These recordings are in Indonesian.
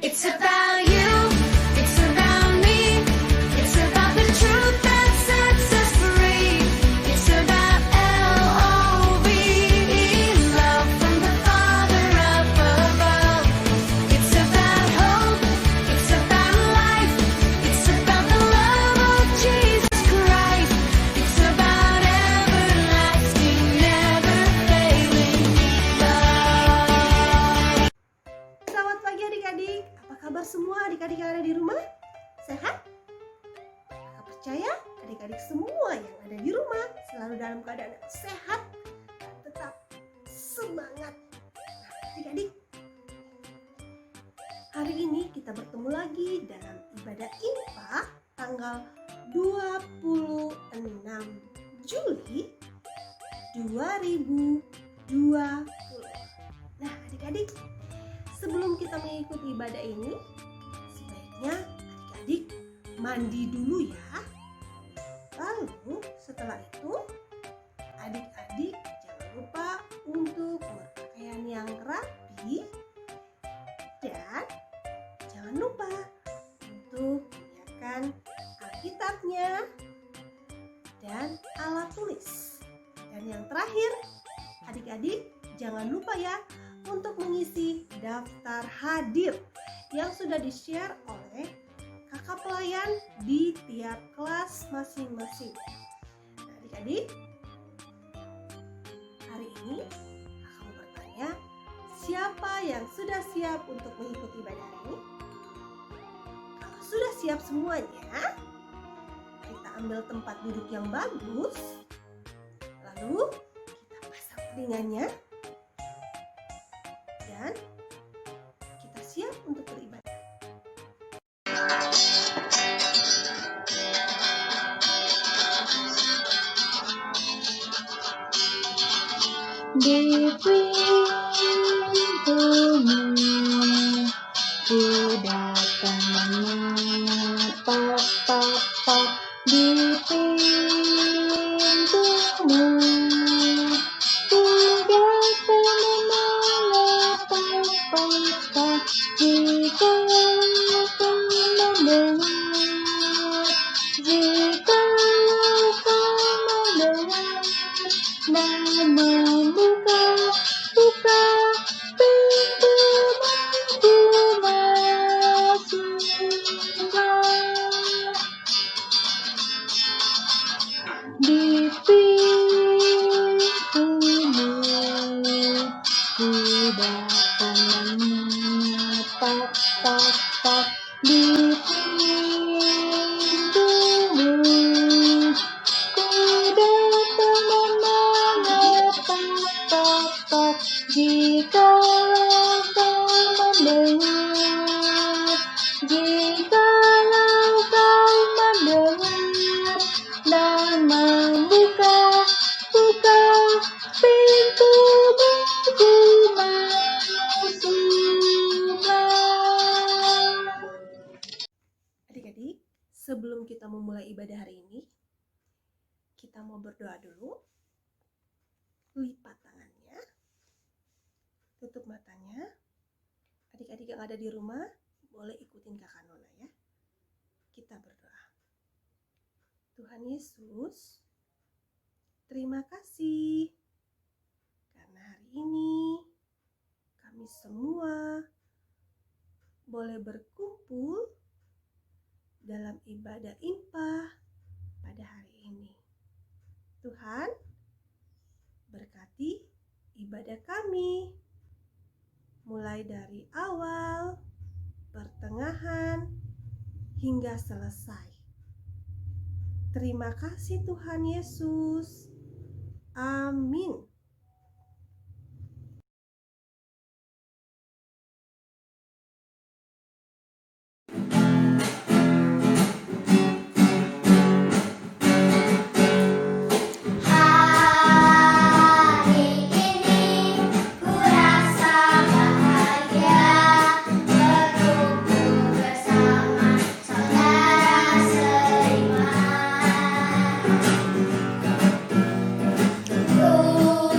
It's about you, it's about me, it's about the truth that sets us free. It's about L-O-V-E, love from the Father up above. It's about hope, it's about life, it's about the love of Jesus Christ. It's about everlasting, never failing love. Selamat pagi adik-adik, apa kabar semua adik-adik yang ada di rumah? Sehat? Kakak percaya adik-adik semua yang ada di rumah selalu dalam keadaan yang sehat dan tetap semangat. Nah, adik-adik, hari ini kita bertemu lagi dalam ibadah IMPA tanggal 26 Juli 2020. Nah, adik-adik, sebelum kita mengikuti ibadah ini, sebaiknya adik-adik mandi dulu ya. Lalu setelah itu, adik-adik jangan lupa untuk berpakaian yang rapi dan jangan lupa untuk menyiapkan Alkitabnya dan alat tulis. Dan yang terakhir, adik-adik jangan lupa ya untuk mengisi daftar hadir yang sudah di-share oleh kakak pelayan di tiap kelas masing-masing. Nah, adik-adik, hari ini kakak mau bertanya, siapa yang sudah siap untuk mengikuti ibadah hari ini? Kalau sudah siap semuanya, kita ambil tempat duduk yang bagus, lalu kita pasang telinganya, dan kita siap untuk beribadah. Di pintumu ku datang mengepak-pak di pintumu ku datang mengepak-pak jika kau mendengar, jika kau mendengar dan membuka pintu ku masuklah. Di pintumu ku datang mengepak-pak di pintumu ku datang mengepak-pak jika kau mendengar, jikalau kau mendengar dan membuka pintu ku masuklah. Adik-adik, sebelum kita memulai ibadah hari ini, kita mau berdoa dulu. Lipat tangannya, tutup matanya. Adik-adik yang ada di rumah boleh ikutin kakak Nona ya. Kita berdoa. Tuhan Yesus, terima kasih karena hari ini kami semua boleh berkumpul dalam ibadah IMPA pada hari ini. Tuhan, berkati ibadah kami mulai dari awal, pertengahan, hingga selesai. Terima kasih Tuhan Yesus. Amin. Hari ini ku rasa bahagia berkumpul bersama saudara seiman. Ku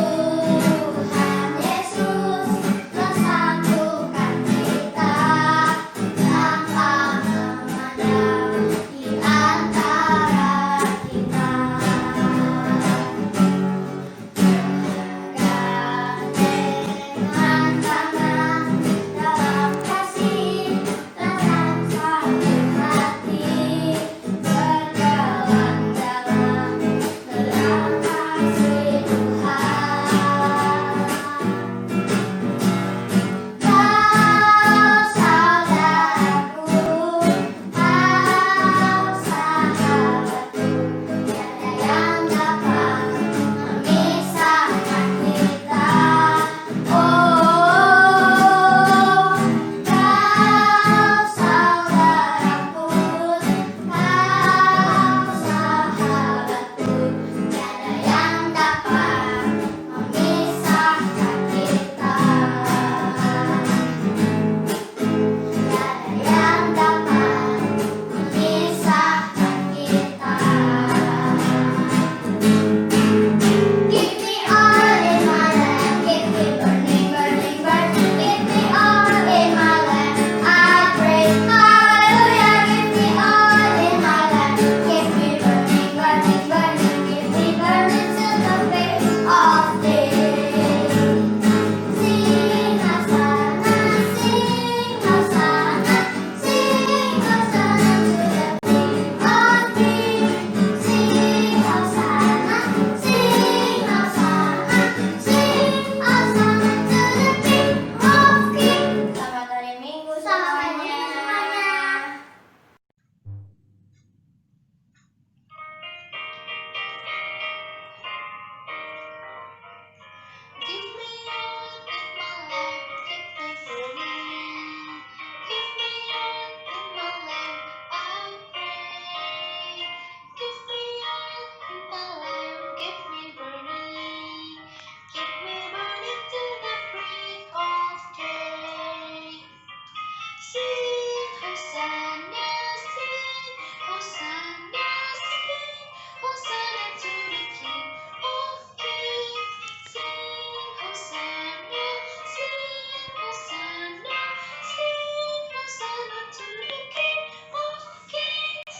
Hosanna, sing, Hosanna, sing, Hosanna to the King of Kings. Sing, Hosanna, sing, Hosanna, sing, Hosanna to the King of Kings.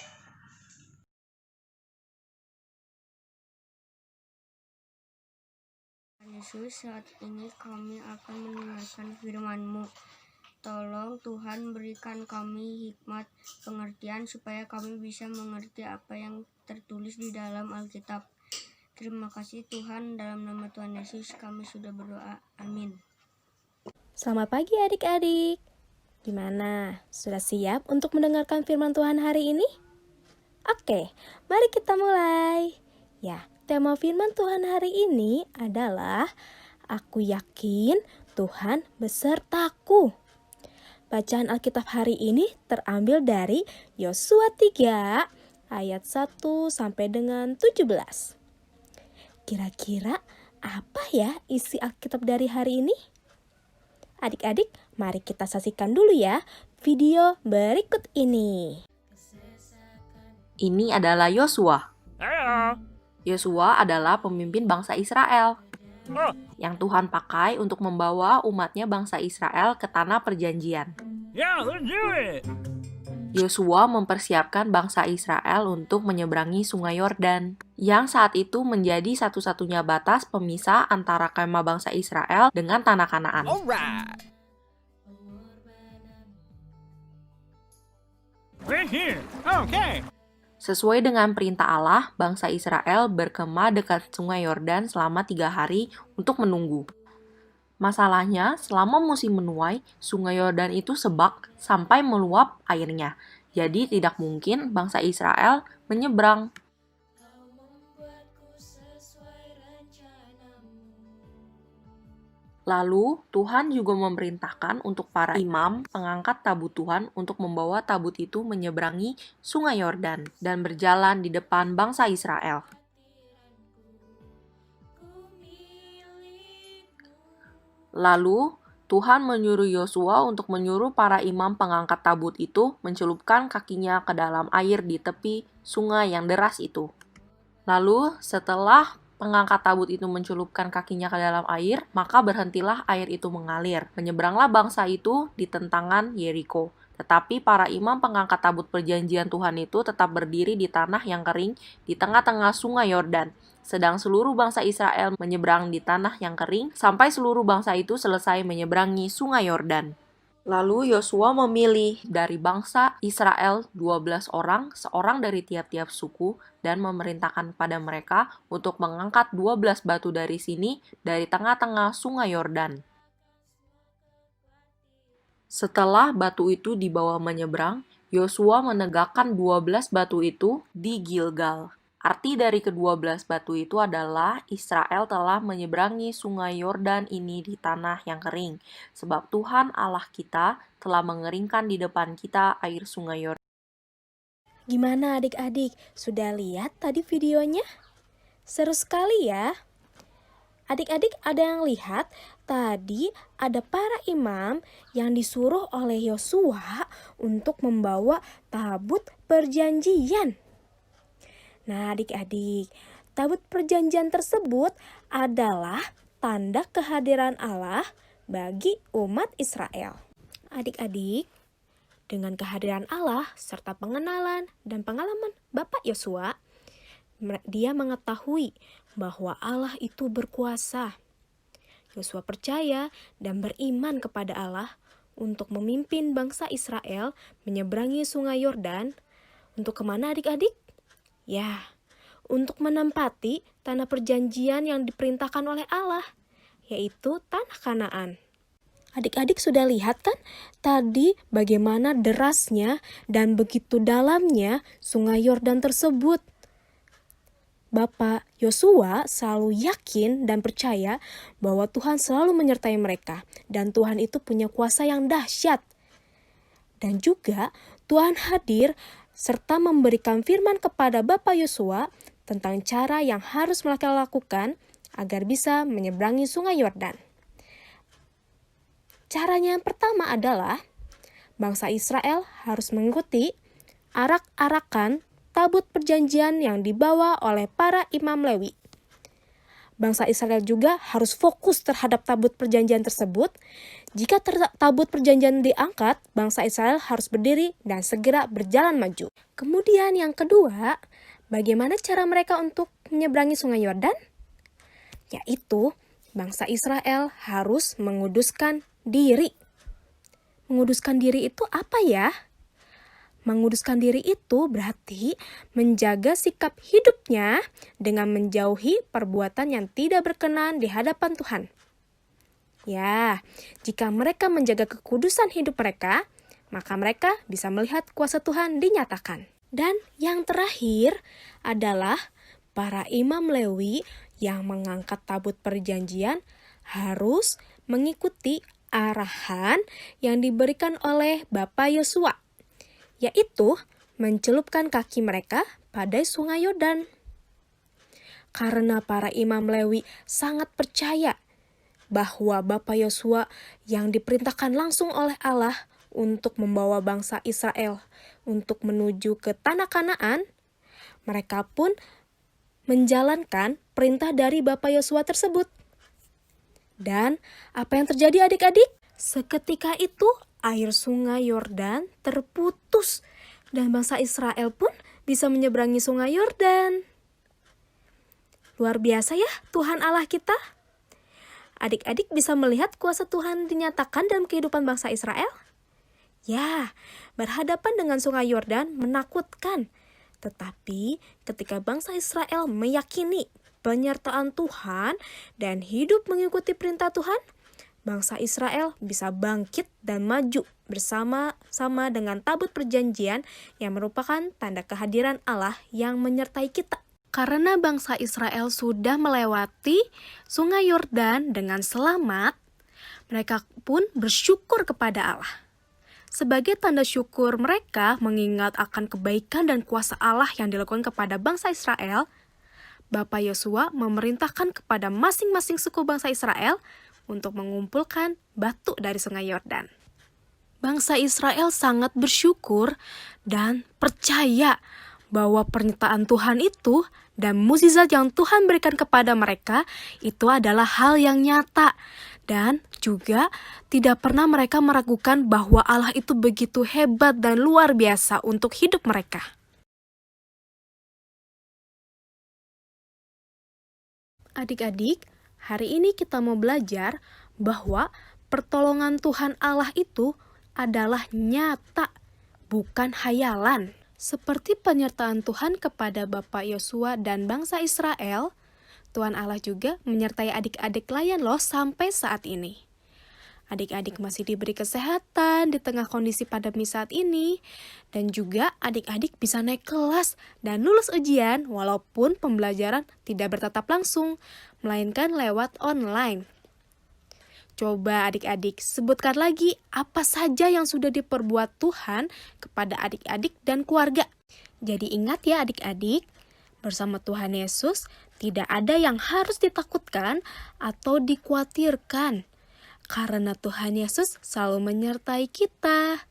Yesus, saat ini kami akan mendengarkan firman-Mu. Tolong Tuhan berikan kami hikmat pengertian supaya kami bisa mengerti apa yang tertulis di dalam Alkitab. Terima kasih Tuhan, dalam nama Tuhan Yesus kami sudah berdoa. Amin. Selamat pagi adik-adik. Gimana? Sudah siap untuk mendengarkan firman Tuhan hari ini? Oke, mari kita mulai. Ya, tema firman Tuhan hari ini adalah Aku yakin Tuhan besertaku. Bacaan Alkitab hari ini terambil dari Yosua 3 ayat 1 sampai dengan 17. Kira-kira apa ya isi Alkitab dari hari ini? Adik-adik, mari kita saksikan dulu ya video berikut ini. Ini adalah Yosua. Yosua adalah pemimpin bangsa Israel yang Tuhan pakai untuk membawa umatnya bangsa Israel ke tanah perjanjian. Yosua mempersiapkan bangsa Israel untuk menyeberangi sungai Yordan, yang saat itu menjadi satu-satunya batas pemisah antara kemah bangsa Israel dengan tanah Kanaan. Sesuai dengan perintah Allah, bangsa Israel berkemah dekat sungai Yordan selama 3 hari untuk menunggu. Masalahnya, selama musim menuai, sungai Yordan itu sebak sampai meluap airnya. Jadi tidak mungkin bangsa Israel menyeberang. Lalu, Tuhan juga memerintahkan untuk para imam pengangkat tabut Tuhan untuk membawa tabut itu menyeberangi sungai Yordan dan berjalan di depan bangsa Israel. Lalu, Tuhan menyuruh Yosua untuk menyuruh para imam pengangkat tabut itu mencelupkan kakinya ke dalam air di tepi sungai yang deras itu. Lalu, setelah pengangkat tabut itu mencelupkan kakinya ke dalam air, maka berhentilah air itu mengalir. Menyeberanglah bangsa itu di tentangan Yeriko. Tetapi para imam pengangkat tabut perjanjian Tuhan itu tetap berdiri di tanah yang kering di tengah-tengah sungai Yordan. Sedang seluruh bangsa Israel menyeberang di tanah yang kering sampai seluruh bangsa itu selesai menyeberangi sungai Yordan. Lalu Yosua memilih dari bangsa Israel 12 orang, seorang dari tiap-tiap suku, dan memerintahkan pada mereka untuk mengangkat 12 batu dari sini, dari tengah-tengah sungai Yordan. Setelah batu itu dibawa menyeberang, Yosua menegakkan 12 batu itu di Gilgal. Arti dari ke-12 batu itu adalah Israel telah menyeberangi sungai Yordan ini di tanah yang kering. Sebab Tuhan Allah kita telah mengeringkan di depan kita air sungai Yordan. Gimana adik-adik? Sudah lihat tadi videonya? Seru sekali ya. Adik-adik ada yang lihat tadi ada para imam yang disuruh oleh Yosua untuk membawa tabut perjanjian. Nah adik-adik, tabut perjanjian tersebut adalah tanda kehadiran Allah bagi umat Israel. Adik-adik, dengan kehadiran Allah serta pengenalan dan pengalaman Bapak Yosua, dia mengetahui bahwa Allah itu berkuasa. Yosua percaya dan beriman kepada Allah untuk memimpin bangsa Israel menyeberangi sungai Yordan. Untuk kemana adik-adik? Ya, untuk menempati tanah perjanjian yang diperintahkan oleh Allah, yaitu tanah Kanaan. Adik-adik sudah lihat kan tadi bagaimana derasnya dan begitu dalamnya sungai Yordan tersebut. Bapak Yosua selalu yakin dan percaya bahwa Tuhan selalu menyertai mereka dan Tuhan itu punya kuasa yang dahsyat. Dan juga Tuhan hadir serta memberikan firman kepada Bapak Yosua tentang cara yang harus mereka lakukan agar bisa menyeberangi sungai Yordan. Caranya yang pertama adalah bangsa Israel harus mengikuti arak-arakan tabut perjanjian yang dibawa oleh para imam Lewi. Bangsa Israel juga harus fokus terhadap tabut perjanjian tersebut. Jika tabut perjanjian diangkat, bangsa Israel harus berdiri dan segera berjalan maju. Kemudian yang kedua, bagaimana cara mereka untuk menyeberangi sungai Yordan? Yaitu, bangsa Israel harus menguduskan diri. Menguduskan diri itu apa ya? Menguduskan diri itu berarti menjaga sikap hidupnya dengan menjauhi perbuatan yang tidak berkenan di hadapan Tuhan. Ya, jika mereka menjaga kekudusan hidup mereka, maka mereka bisa melihat kuasa Tuhan dinyatakan. Dan yang terakhir adalah para imam Lewi yang mengangkat tabut perjanjian harus mengikuti arahan yang diberikan oleh Bapak Yosua, yaitu mencelupkan kaki mereka pada sungai Yordan. Karena para imam Lewi sangat percaya bahwa Bapak Yosua yang diperintahkan langsung oleh Allah untuk membawa bangsa Israel untuk menuju ke tanah Kanaan, mereka pun menjalankan perintah dari Bapak Yosua tersebut. Dan apa yang terjadi adik-adik? Seketika itu air sungai Yordan terputus dan bangsa Israel pun bisa menyeberangi sungai Yordan. Luar biasa ya Tuhan Allah kita. Adik-adik bisa melihat kuasa Tuhan dinyatakan dalam kehidupan bangsa Israel? Ya, berhadapan dengan sungai Yordan menakutkan. Tetapi ketika bangsa Israel meyakini penyertaan Tuhan dan hidup mengikuti perintah Tuhan, bangsa Israel bisa bangkit dan maju bersama-sama dengan tabut perjanjian yang merupakan tanda kehadiran Allah yang menyertai kita. Karena bangsa Israel sudah melewati sungai Yordan dengan selamat, mereka pun bersyukur kepada Allah. Sebagai tanda syukur mereka mengingat akan kebaikan dan kuasa Allah yang dilakukan kepada bangsa Israel, Bapak Yosua memerintahkan kepada masing-masing suku bangsa Israel untuk mengumpulkan batu dari sungai Yordan. Bangsa Israel sangat bersyukur dan percaya bahwa pernyataan Tuhan itu dan mukjizat yang Tuhan berikan kepada mereka itu adalah hal yang nyata. Dan juga tidak pernah mereka meragukan bahwa Allah itu begitu hebat dan luar biasa untuk hidup mereka. Adik-adik, hari ini kita mau belajar bahwa pertolongan Tuhan Allah itu adalah nyata, bukan hayalan. Seperti penyertaan Tuhan kepada Bapak Yosua dan bangsa Israel, Tuhan Allah juga menyertai adik-adik layan loh sampai saat ini. Adik-adik masih diberi kesehatan di tengah kondisi pandemi saat ini. Dan juga adik-adik bisa naik kelas dan lulus ujian walaupun pembelajaran tidak bertatap langsung, melainkan lewat online. Coba adik-adik sebutkan lagi apa saja yang sudah diperbuat Tuhan kepada adik-adik dan keluarga. Jadi ingat ya adik-adik, bersama Tuhan Yesus tidak ada yang harus ditakutkan atau dikhawatirkan. Karena Tuhan Yesus selalu menyertai kita.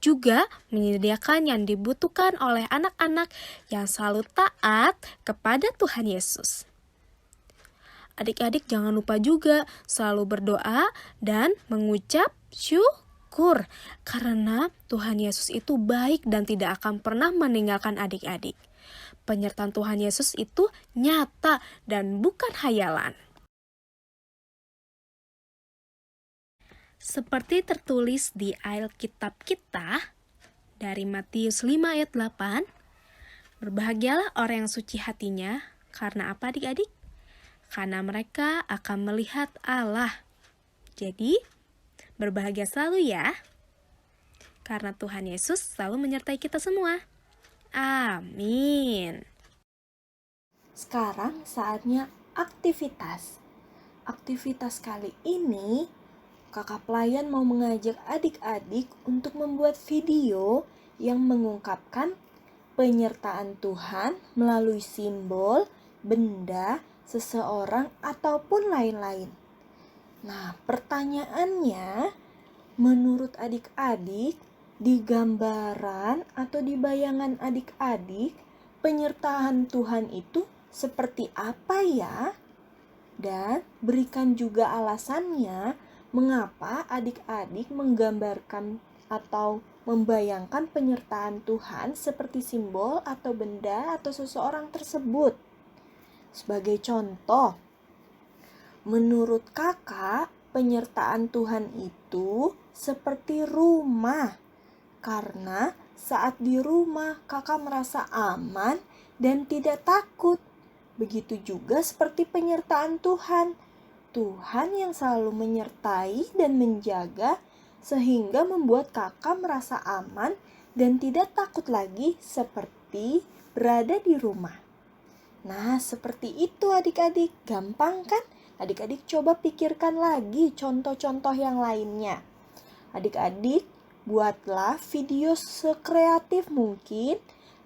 Juga menyediakan yang dibutuhkan oleh anak-anak yang selalu taat kepada Tuhan Yesus. Adik-adik jangan lupa juga selalu berdoa dan mengucap syukur. Karena Tuhan Yesus itu baik dan tidak akan pernah meninggalkan adik-adik. Penyertaan Tuhan Yesus itu nyata dan bukan hayalan. Seperti tertulis di Alkitab kita dari Matius 5 ayat 8, berbahagialah orang yang suci hatinya, karena apa adik-adik? Karena mereka akan melihat Allah. Jadi, berbahagia selalu ya. Karena Tuhan Yesus selalu menyertai kita semua. Amin. Sekarang saatnya aktivitas. Aktivitas kali ini, kakak pelayan mau mengajak adik-adik untuk membuat video yang mengungkapkan penyertaan Tuhan melalui simbol, benda, seseorang, ataupun lain-lain. Nah, pertanyaannya, menurut adik-adik, Di gambaran atau di bayangan adik-adik, penyertaan Tuhan itu seperti apa ya? Dan berikan juga alasannya mengapa adik-adik menggambarkan atau membayangkan penyertaan Tuhan seperti simbol atau benda atau seseorang tersebut. Sebagai contoh, menurut kakak, penyertaan Tuhan itu seperti rumah. Karena saat di rumah kakak merasa aman dan tidak takut. Begitu juga seperti penyertaan Tuhan. Tuhan yang selalu menyertai dan menjaga sehingga membuat kakak merasa aman dan tidak takut lagi seperti berada di rumah. Nah, seperti itu adik-adik. Gampang kan? Adik-adik coba pikirkan lagi contoh-contoh yang lainnya. Adik-adik, buatlah video sekreatif mungkin.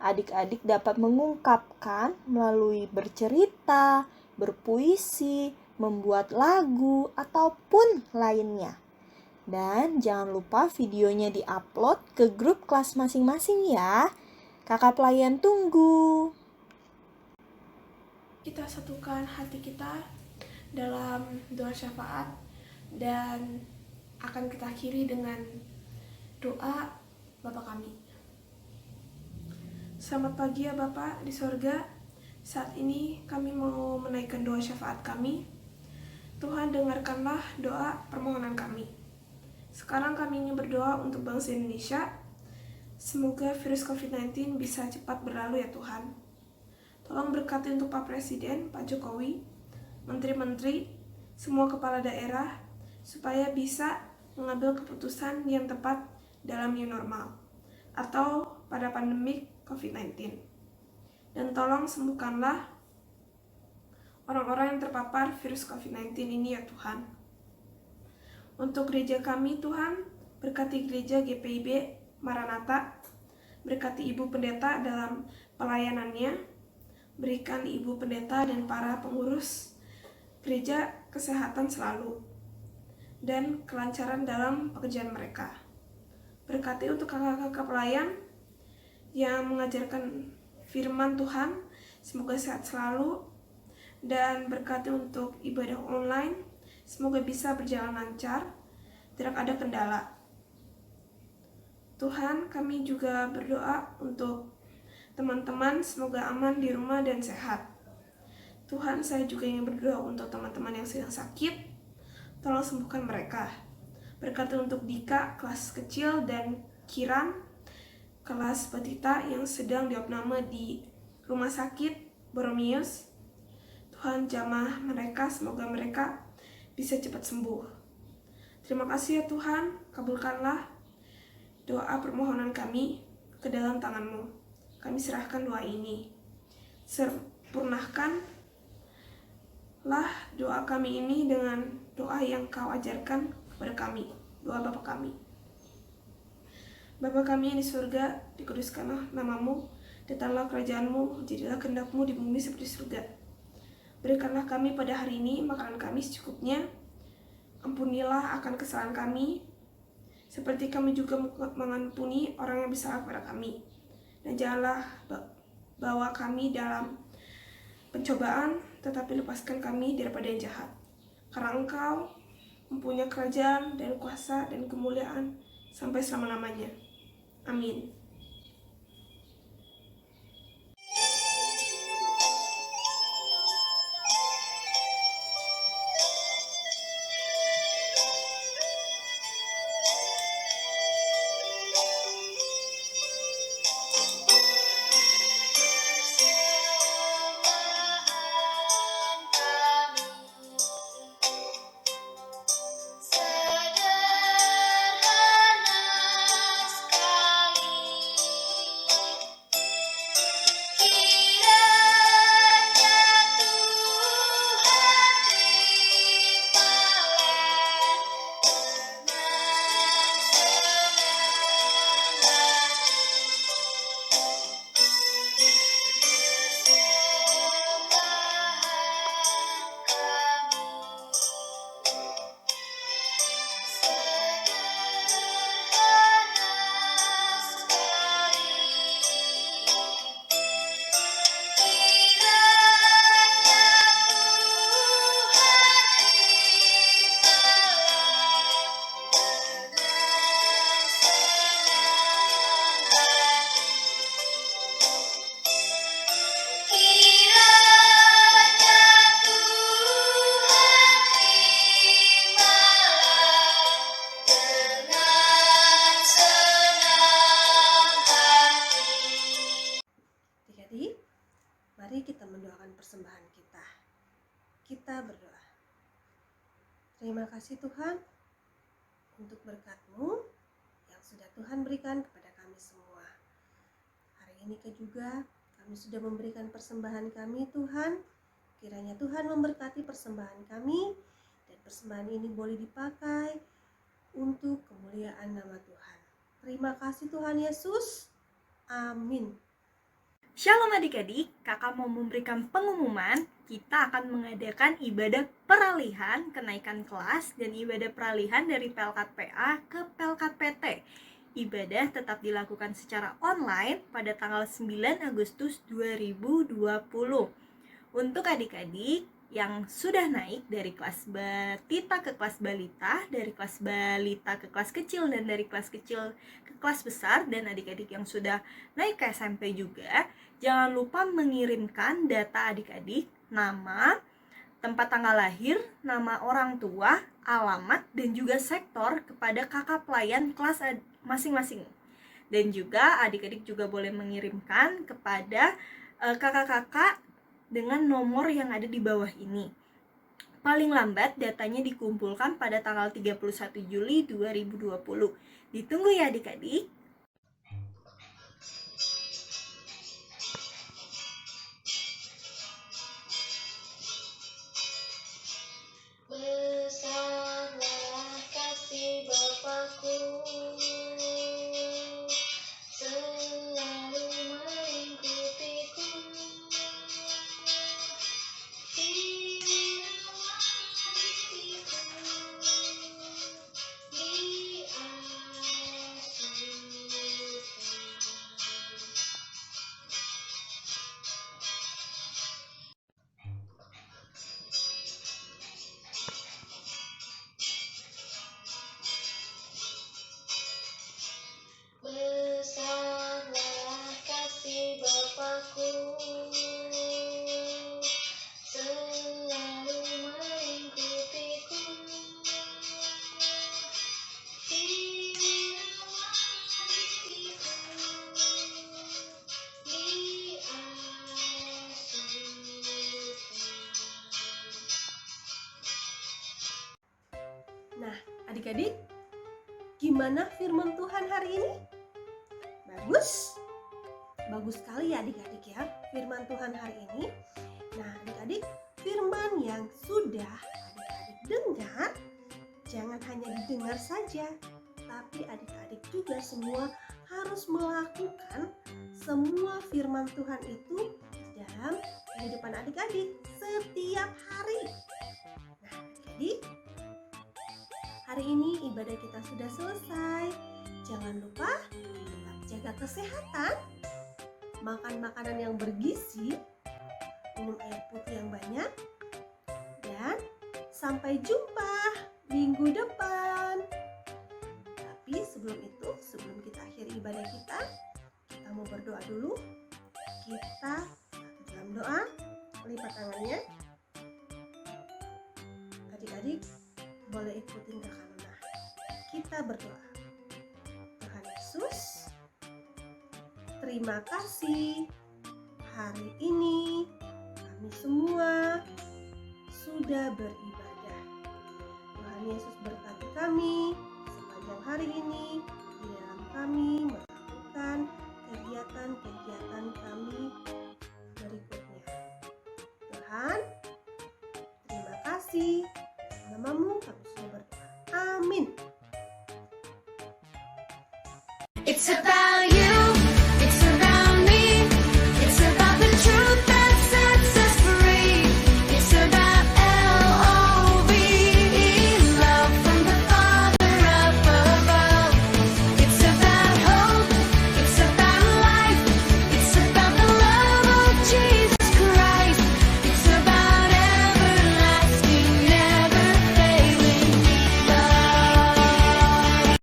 Adik-adik dapat mengungkapkan melalui bercerita, berpuisi, membuat lagu, ataupun lainnya. Dan jangan lupa videonya diupload ke grup kelas masing-masing ya. Kakak pelayan tunggu. Kita satukan hati kita dalam doa syafaat dan akan kita akhiri dengan doa Bapa kami. Selamat pagi ya Bapa di sorga. Saat ini kami mau menaikkan doa syafaat kami. Tuhan dengarkanlah doa permohonan kami. Sekarang kami ingin berdoa untuk bangsa Indonesia. Semoga virus COVID-19 bisa cepat berlalu ya Tuhan. Tolong berkati untuk Pak Presiden, Pak Jokowi, menteri-menteri, semua kepala daerah, supaya bisa mengambil keputusan yang tepat dalam new normal atau pada pandemi COVID-19. Dan tolong sembuhkanlah orang-orang yang terpapar virus COVID-19 ini ya Tuhan. Untuk gereja kami Tuhan, berkati gereja GPIB Maranatha, berkati Ibu Pendeta dalam pelayanannya, berikan Ibu Pendeta dan para pengurus gereja kesehatan selalu, dan kelancaran dalam pekerjaan mereka. Berkati untuk kakak-kakak pelayan yang mengajarkan firman Tuhan, semoga sehat selalu, dan berkati untuk ibadah online, semoga bisa berjalan lancar, tidak ada kendala. Tuhan, kami juga berdoa untuk teman-teman, semoga aman di rumah dan sehat. Tuhan, saya juga ingin berdoa untuk teman-teman yang sedang sakit, tolong sembuhkan mereka. Berkati untuk Dika, kelas kecil, dan Kiran, kelas batita yang sedang diopname di rumah sakit Boromius. Tuhan, jamah mereka, semoga mereka bisa cepat sembuh. Terima kasih ya Tuhan, kabulkanlah doa permohonan kami ke dalam tangan-Mu. Kami serahkan doa ini. Sempurnakanlah doa kami ini dengan doa yang Kau ajarkan kepada kami, doa Bapa kami. Bapa kami yang di surga, dikuduskanlah nama-Mu, datanglah kerajaan-Mu, jadilah kehendak-Mu di bumi seperti surga. Berikanlah kami pada hari ini makanan kami secukupnya. Ampunilah akan kesalahan kami, seperti kami juga mengampuni orang yang bersalah kepada kami. Dan janganlah bawa kami dalam pencobaan, tetapi lepaskan kami daripada yang jahat. Karena Engkau mempunyai kerajaan dan kuasa dan kemuliaan sampai selama-lamanya. Amin. Sederhana sekali. persembahan kita. Kita berdoa. Terima kasih Tuhan untuk berkat-Mu yang sudah Tuhan berikan kepada kami semua. Hari ini juga kami sudah memberikan persembahan kami Tuhan. Kiranya Tuhan memberkati persembahan kami dan persembahan ini boleh dipakai untuk kemuliaan nama Tuhan. Terima kasih Tuhan Yesus. Amin. Shalom adik-adik, kakak mau memberikan pengumuman. Kita akan mengadakan ibadah peralihan kenaikan kelas dan ibadah peralihan dari Pelkat PA ke Pelkat PT. Ibadah tetap dilakukan secara online pada tanggal 9 Agustus 2020. Untuk adik-adik yang sudah naik dari kelas batita ke kelas balita, dari kelas balita ke kelas kecil, dan dari kelas kecil ke kelas besar, dan adik-adik yang sudah naik ke SMP juga, jangan lupa mengirimkan data adik-adik, nama, tempat tanggal lahir, nama orang tua, alamat, dan juga sektor kepada kakak pelayan kelas masing-masing. Dan juga adik-adik juga boleh mengirimkan kepada kakak-kakak dengan nomor yang ada di bawah ini. Paling lambat datanya dikumpulkan pada tanggal 31 Juli 2020. Ditunggu ya adik-adik. Besarlah kasih Bapakku, selalu mengikutiku. Besarlah kasih Bapakku, selalu mengikutiku. Nah, adik-adik, gimana firman Tuhan hari ini? Bagus? Bagus sekali ya adik-adik ya, firman Tuhan hari ini. Nah, adik-adik, firman yang sudah adik-adik dengar, jangan hanya didengar saja, tapi adik-adik juga semua harus melakukan semua firman Tuhan itu dalam kehidupan adik-adik setiap hari. Nah, adik-adik, hari ini ibadah kita sudah selesai. Jangan lupa tetap jaga kesehatan, makan makanan yang bergizi, minum air putih yang banyak, dan sampai jumpa minggu depan. Tapi sebelum itu, sebelum kita akhiri ibadah kita mau berdoa dulu. Kita dalam doa, lipat tangannya. Adik-adik boleh ikutin kakak Nona. Kita berdoa. Tuhan Yesus, terima kasih hari ini kami semua sudah beribadah. Tuhan Yesus berkati kami sepanjang hari ini di dalam kami melakukan kegiatan-kegiatan kami berikutnya. Tuhan, terima kasih. Namamu kami sudah berdoa. Amin. It's about